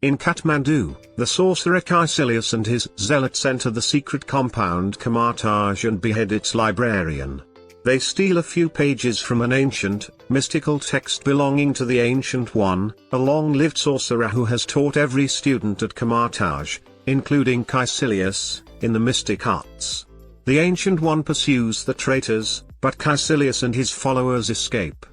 In Kathmandu, the sorcerer Caecilius and his zealots enter the secret compound Kamar-Taj and behead its librarian. They steal a few pages from an ancient, mystical text belonging to the Ancient One, a long-lived sorcerer who has taught every student at Kamar-Taj, including Caecilius, in the mystic arts. The Ancient One pursues the traitors, but Caecilius and his followers escape.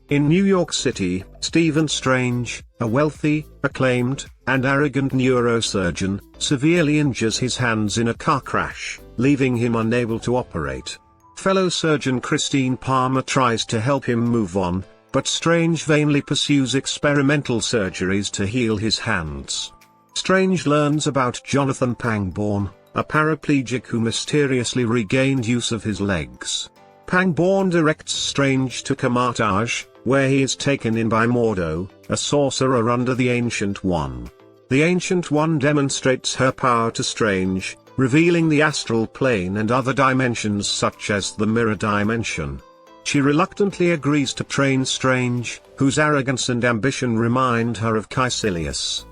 In New York City, Stephen Strange, a wealthy, acclaimed, and arrogant neurosurgeon, severely injures his hands in a car crash, leaving him unable to operate. Fellow surgeon Christine Palmer tries to help him move on, but Strange vainly pursues experimental surgeries to heal his hands. Strange learns about Jonathan Pangborn, a paraplegic who mysteriously regained use of his legs. Pangborn directs Strange to Kamar-Taj, where he is taken in by Mordo, a sorcerer under the Ancient One. The Ancient One demonstrates her power to Strange, revealing the astral plane and other dimensions such as the mirror dimension. She reluctantly agrees to train Strange, whose arrogance and ambition remind her of Caecilius.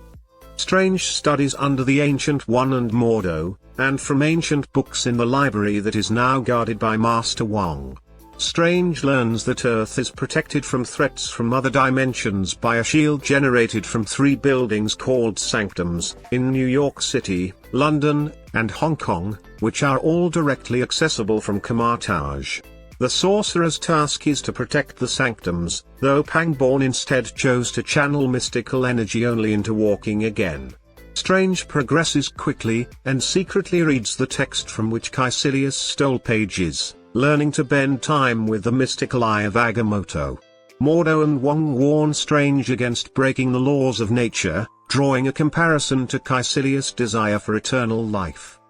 Strange studies under the Ancient One and Mordo, and from ancient books in the library that is now guarded by Master Wong. Strange learns that Earth is protected from threats from other dimensions by a shield generated from 3 buildings called sanctums, in New York City, London, and Hong Kong, which are all directly accessible from Kamar-Taj. The sorcerer's task is to protect the sanctums, though Pangborn instead chose to channel mystical energy only into walking again. Strange progresses quickly, and secretly reads the text from which Caecilius stole pages, learning to bend time with the mystical eye of Agamotto. Mordo and Wong warn Strange against breaking the laws of nature, drawing a comparison to Caecilius' desire for eternal life.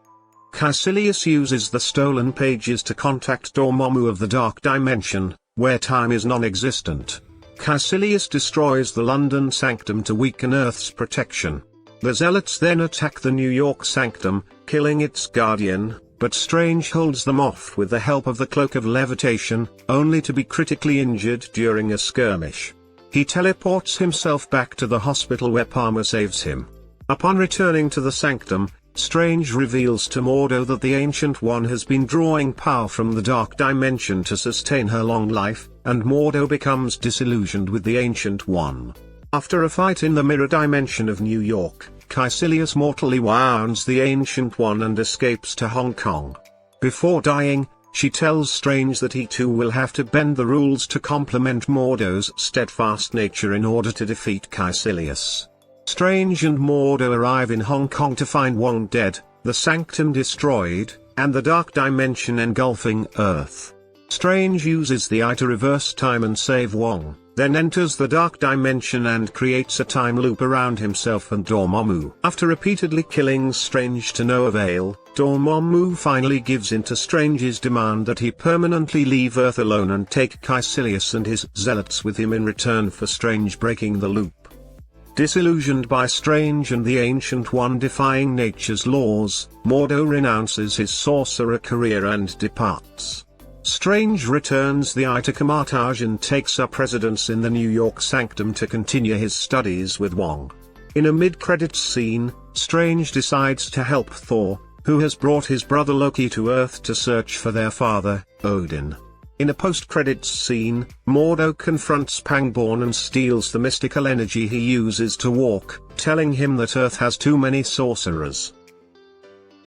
Caecilius uses the stolen pages to contact Dormammu of the Dark Dimension, where time is non-existent. Caecilius destroys the London Sanctum to weaken Earth's protection. The Zealots then attack the New York Sanctum, killing its guardian, but Strange holds them off with the help of the Cloak of Levitation, only to be critically injured during a skirmish. He teleports himself back to the hospital where Palmer saves him. Upon returning to the Sanctum, Strange reveals to Mordo that the Ancient One has been drawing power from the Dark Dimension to sustain her long life, and Mordo becomes disillusioned with the Ancient One. After a fight in the mirror dimension of New York, Caecilius mortally wounds the Ancient One and escapes to Hong Kong. Before dying, she tells Strange that he too will have to bend the rules to complement Mordo's steadfast nature in order to defeat Caecilius. Strange and Mordo arrive in Hong Kong to find Wong dead, the Sanctum destroyed, and the Dark Dimension engulfing Earth. Strange uses the eye to reverse time and save Wong, then enters the Dark Dimension and creates a time loop around himself and Dormammu. After repeatedly killing Strange to no avail, Dormammu finally gives in to Strange's demand that he permanently leave Earth alone and take Caecilius and his zealots with him in return for Strange breaking the loop. Disillusioned by Strange and the Ancient One defying nature's laws, Mordo renounces his sorcerer career and departs. Strange returns the eye to Kamar-Taj and takes up residence in the New York Sanctum to continue his studies with Wong. In a mid-credits scene, Strange decides to help Thor, who has brought his brother Loki to Earth to search for their father, Odin. In a post-credits scene, Mordo confronts Pangborn and steals the mystical energy he uses to walk, telling him that Earth has too many sorcerers.